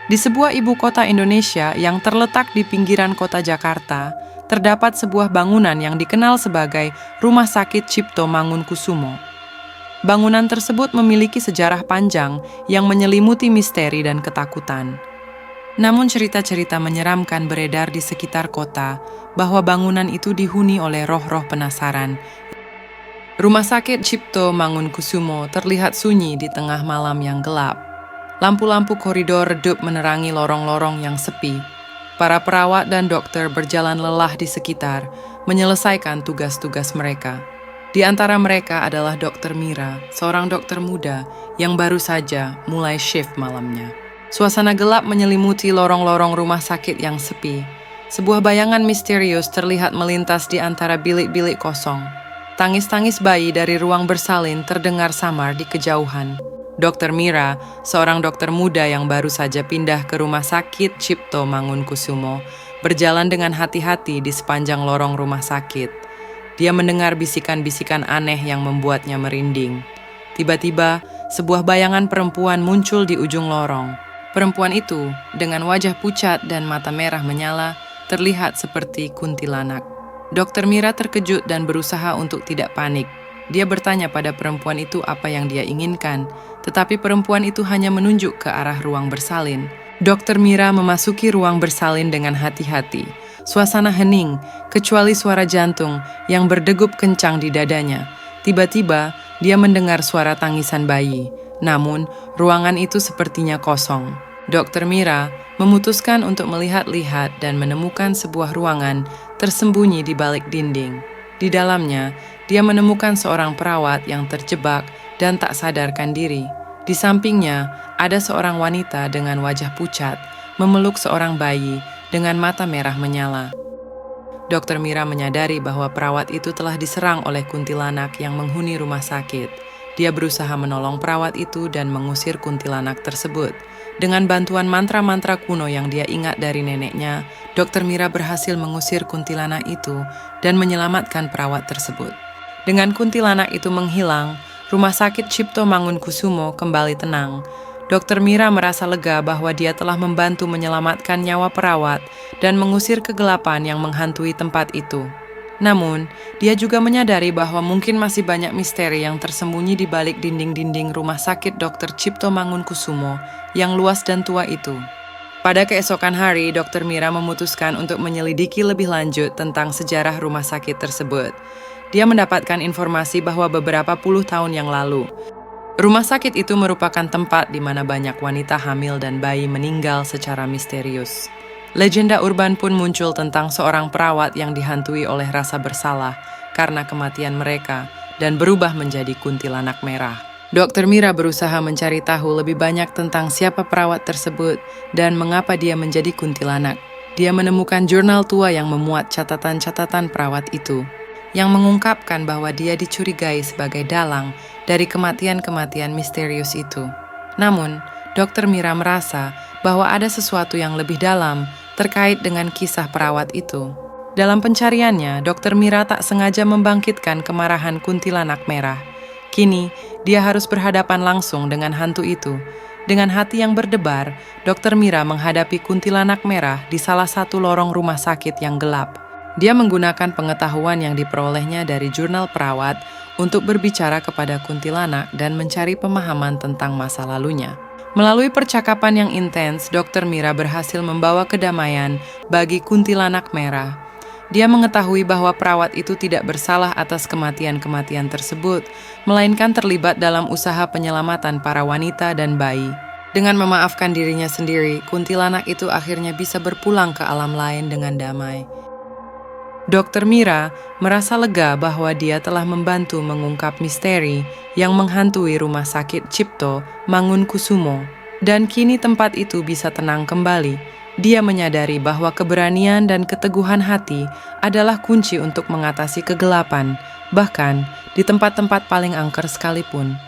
Di sebuah ibu kota Indonesia yang terletak di pinggiran kota Jakarta, terdapat sebuah bangunan yang dikenal sebagai Rumah Sakit Cipto Mangunkusumo. Bangunan tersebut memiliki sejarah panjang yang menyelimuti misteri dan ketakutan. Namun cerita-cerita menyeramkan beredar di sekitar kota bahwa bangunan itu dihuni oleh roh-roh penasaran. Rumah Sakit Cipto Mangunkusumo terlihat sunyi di tengah malam yang gelap. Lampu-lampu koridor redup menerangi lorong-lorong yang sepi. Para perawat dan dokter berjalan lelah di sekitar, menyelesaikan tugas-tugas mereka. Di antara mereka adalah Dr. Mira, seorang dokter muda yang baru saja mulai shift malamnya. Suasana gelap menyelimuti lorong-lorong rumah sakit yang sepi. Sebuah bayangan misterius terlihat melintas di antara bilik-bilik kosong. Tangis-tangis bayi dari ruang bersalin terdengar samar di kejauhan. Dr. Mira, seorang dokter muda yang baru saja pindah ke rumah sakit Cipto Mangunkusumo, berjalan dengan hati-hati di sepanjang lorong rumah sakit. Dia mendengar bisikan-bisikan aneh yang membuatnya merinding. Tiba-tiba, sebuah bayangan perempuan muncul di ujung lorong. Perempuan itu, dengan wajah pucat dan mata merah menyala, terlihat seperti kuntilanak. Dr. Mira terkejut dan berusaha untuk tidak panik. Dia bertanya pada perempuan itu apa yang dia inginkan, tetapi perempuan itu hanya menunjuk ke arah ruang bersalin. Dr. Mira memasuki ruang bersalin dengan hati-hati. Suasana hening, kecuali suara jantung yang berdegup kencang di dadanya. Tiba-tiba, dia mendengar suara tangisan bayi. Namun, ruangan itu sepertinya kosong. Dr. Mira memutuskan untuk melihat-lihat dan menemukan sebuah ruangan tersembunyi di balik dinding. Di dalamnya, dia menemukan seorang perawat yang terjebak dan tak sadarkan diri. Di sampingnya, ada seorang wanita dengan wajah pucat, memeluk seorang bayi dengan mata merah menyala. Dr. Mira menyadari bahwa perawat itu telah diserang oleh kuntilanak yang menghuni rumah sakit. Dia berusaha menolong perawat itu dan mengusir kuntilanak tersebut. Dengan bantuan mantra-mantra kuno yang dia ingat dari neneknya, Dr. Mira berhasil mengusir kuntilanak itu dan menyelamatkan perawat tersebut. Dengan kuntilanak itu menghilang, rumah sakit Cipto Mangunkusumo kembali tenang. Dr. Mira merasa lega bahwa dia telah membantu menyelamatkan nyawa perawat dan mengusir kegelapan yang menghantui tempat itu. Namun, dia juga menyadari bahwa mungkin masih banyak misteri yang tersembunyi di balik dinding-dinding rumah sakit Dr. Cipto Mangunkusumo yang luas dan tua itu. Pada keesokan hari, Dr. Mira memutuskan untuk menyelidiki lebih lanjut tentang sejarah rumah sakit tersebut. Dia mendapatkan informasi bahwa beberapa puluh tahun yang lalu, rumah sakit itu merupakan tempat di mana banyak wanita hamil dan bayi meninggal secara misterius. Legenda urban pun muncul tentang seorang perawat yang dihantui oleh rasa bersalah karena kematian mereka dan berubah menjadi kuntilanak merah. Dr. Mira berusaha mencari tahu lebih banyak tentang siapa perawat tersebut dan mengapa dia menjadi kuntilanak. Dia menemukan jurnal tua yang memuat catatan-catatan perawat itu, yang mengungkapkan bahwa dia dicurigai sebagai dalang dari kematian-kematian misterius itu. Namun, Dr. Mira merasa bahwa ada sesuatu yang lebih dalam terkait dengan kisah perawat itu. Dalam pencariannya, Dr. Mira tak sengaja membangkitkan kemarahan kuntilanak merah. Kini, dia harus berhadapan langsung dengan hantu itu. Dengan hati yang berdebar, Dr. Mira menghadapi kuntilanak merah di salah satu lorong rumah sakit yang gelap. Dia menggunakan pengetahuan yang diperolehnya dari jurnal perawat untuk berbicara kepada kuntilanak dan mencari pemahaman tentang masa lalunya. Melalui percakapan yang intens, Dr. Mira berhasil membawa kedamaian bagi kuntilanak merah. Dia mengetahui bahwa perawat itu tidak bersalah atas kematian-kematian tersebut, melainkan terlibat dalam usaha penyelamatan para wanita dan bayi. Dengan memaafkan dirinya sendiri, kuntilanak itu akhirnya bisa berpulang ke alam lain dengan damai. Dr. Mira merasa lega bahwa dia telah membantu mengungkap misteri yang menghantui rumah sakit Cipto Mangunkusumo, dan kini tempat itu bisa tenang kembali. Dia menyadari bahwa keberanian dan keteguhan hati adalah kunci untuk mengatasi kegelapan, bahkan di tempat-tempat paling angker sekalipun.